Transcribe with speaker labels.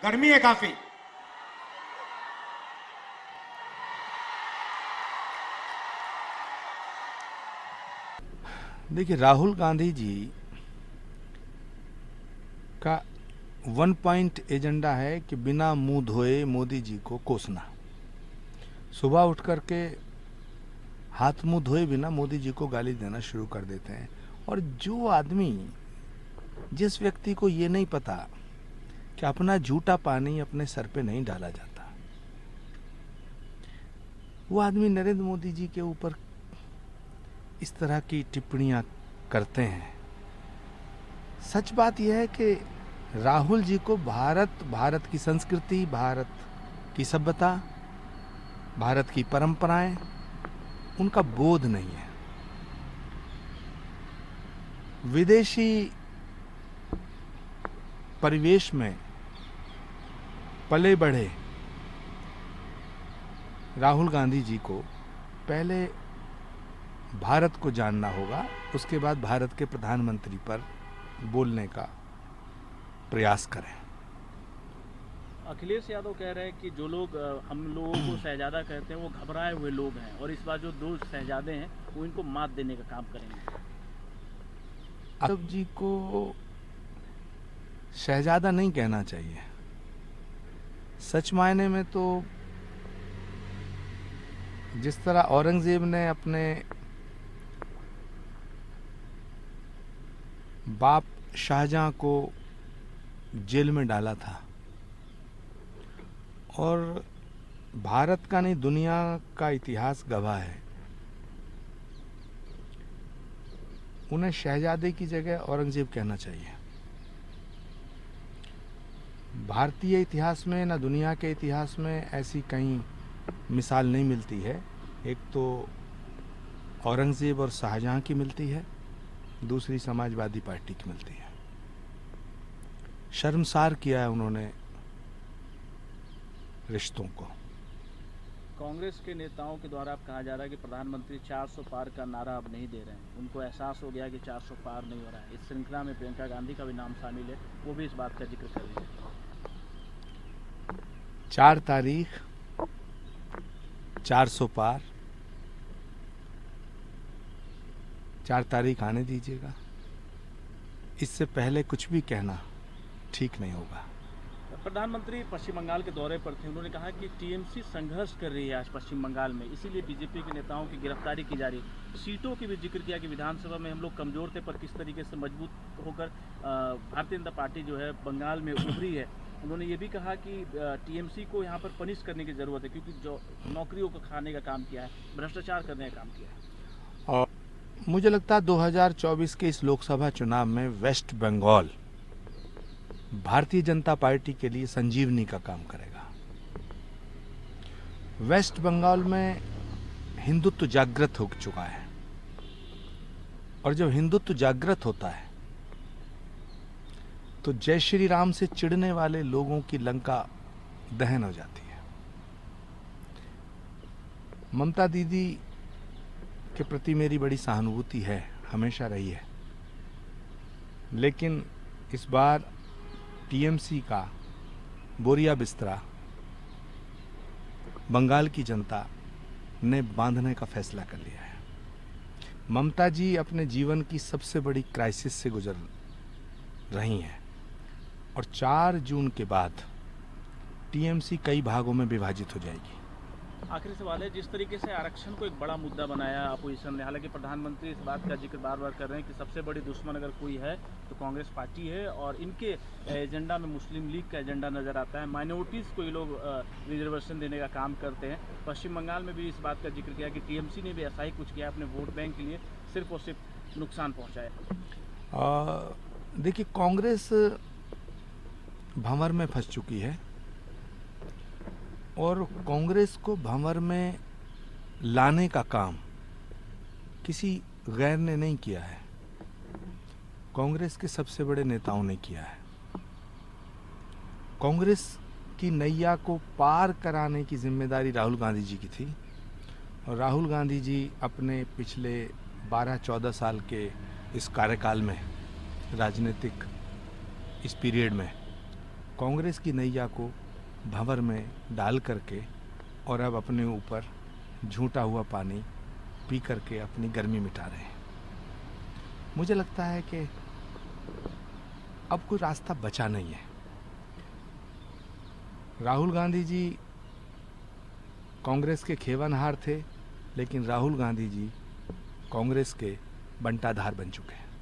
Speaker 1: गर्मी है काफी।
Speaker 2: देखिए, राहुल गांधी जी का वन पॉइंट एजेंडा है कि बिना मुंह धोए मोदी जी को कोसना। सुबह उठ करके हाथ मुंह धोए बिना मोदी जी को गाली देना शुरू कर देते हैं। और जो आदमी, जिस व्यक्ति को ये नहीं पता कि अपना झूठा पानी अपने सर पे नहीं डाला जाता, वो आदमी नरेंद्र मोदी जी के ऊपर इस तरह की टिप्पणियां करते हैं। सच बात यह है कि राहुल जी को भारत की संस्कृति, भारत की सभ्यता, भारत की परंपराएं, उनका बोध नहीं है। विदेशी परिवेश में पले बढ़े राहुल गांधी जी को पहले भारत को जानना होगा, उसके बाद भारत के प्रधानमंत्री पर बोलने का प्रयास करें।
Speaker 3: अखिलेश यादव कह रहे हैं कि जो लोग हम लोगों को शहजादा कहते हैं वो घबराए हुए लोग हैं और इस बार जो दो शहजादे हैं वो इनको मात देने का काम करेंगे।
Speaker 2: यादव जी को शहजादा नहीं कहना चाहिए। सच मायने में तो जिस तरह औरंगजेब ने अपने बाप शाहजहां को जेल में डाला था, और भारत का नहीं दुनिया का इतिहास गवाह है, उन्हें शहजादे की जगह औरंगजेब कहना चाहिए। भारतीय इतिहास में ना दुनिया के इतिहास में ऐसी कहीं मिसाल नहीं मिलती है। एक तो औरंगजेब और शाहजहां की मिलती है, दूसरी समाजवादी पार्टी की मिलती है। शर्मसार किया है उन्होंने रिश्तों को।
Speaker 3: कांग्रेस के नेताओं के द्वारा अब कहा जा रहा है कि प्रधानमंत्री 400 पार का नारा अब नहीं दे रहे हैं। उनको एहसास हो गया कि 400 पार नहीं हो रहा है। इस श्रृंखला में प्रियंका गांधी का भी नाम शामिल है, वो भी इस बात का जिक्र कर रही है।
Speaker 2: 4 तारीख 400 पार, 4 तारीख आने दीजिएगा। इससे पहले कुछ भी कहना ठीक नहीं होगा।
Speaker 3: प्रधानमंत्री पश्चिम बंगाल के दौरे पर थे। उन्होंने कहा कि टीएमसी संघर्ष कर रही है आज पश्चिम बंगाल में, इसीलिए बीजेपी के नेताओं की गिरफ्तारी की जा रही है। सीटों की भी जिक्र किया कि विधानसभा में हम लोग कमजोर थे, पर किस तरीके से मजबूत होकर भारतीय जनता पार्टी जो है बंगाल में उभरी है। उन्होंने ये भी कहा कि टीएमसी को यहाँ पर पनिश करने की जरूरत है, क्योंकि जो नौकरियों को खाने का काम किया है, भ्रष्टाचार करने का काम किया है।
Speaker 2: और मुझे लगता है 2024 के इस लोकसभा चुनाव में वेस्ट बंगाल भारतीय जनता पार्टी के लिए संजीवनी का काम करेगा। वेस्ट बंगाल में हिंदुत्व जागृत हो चुका है, और जब हिंदुत्व जागृत होता है तो जय श्री राम से चिढ़ने वाले लोगों की लंका दहन हो जाती है। ममता दीदी के प्रति मेरी बड़ी सहानुभूति है, हमेशा रही है, लेकिन इस बार टीएमसी का बोरिया बिस्तरा बंगाल की जनता ने बांधने का फैसला कर लिया है। ममता जी अपने जीवन की सबसे बड़ी क्राइसिस से गुजर रही हैं, और 4 जून के बाद टीएमसी कई भागों में विभाजित हो जाएगी।
Speaker 3: आखिरी सवाल है, जिस तरीके से आरक्षण को एक बड़ा मुद्दा बनाया अपोजिशन ने, हालांकि प्रधानमंत्री इस बात का जिक्र बार बार कर रहे हैं कि सबसे बड़ी दुश्मन अगर कोई है तो कांग्रेस पार्टी है, और इनके एजेंडा में मुस्लिम लीग का एजेंडा नजर आता है। माइनॉरिटीज़ को ये लोग रिजर्वेशन देने का काम करते हैं। पश्चिम बंगाल में भी इस बात का जिक्र किया कि टीएमसी ने भी ऐसा ही कुछ किया, अपने वोट बैंक के लिए सिर्फ और सिर्फ नुकसान पहुँचाया।
Speaker 2: देखिए, कांग्रेस भंवर में फंस चुकी है, और कांग्रेस को भंवर में लाने का काम किसी गैर ने नहीं किया है, कांग्रेस के सबसे बड़े नेताओं ने किया है। कांग्रेस की नैया को पार कराने की जिम्मेदारी राहुल गांधी जी की थी, और राहुल गांधी जी अपने पिछले 12-14 साल के इस कार्यकाल में, राजनीतिक इस पीरियड में, कांग्रेस की नैया को भंवर में डाल करके और अब अपने ऊपर झूठा हुआ पानी पी करके अपनी गर्मी मिटा रहे हैं। मुझे लगता है कि अब कोई रास्ता बचा नहीं है। राहुल गांधी जी कांग्रेस के खेवनहार थे, लेकिन राहुल गांधी जी कांग्रेस के बंटाधार बन चुके हैं।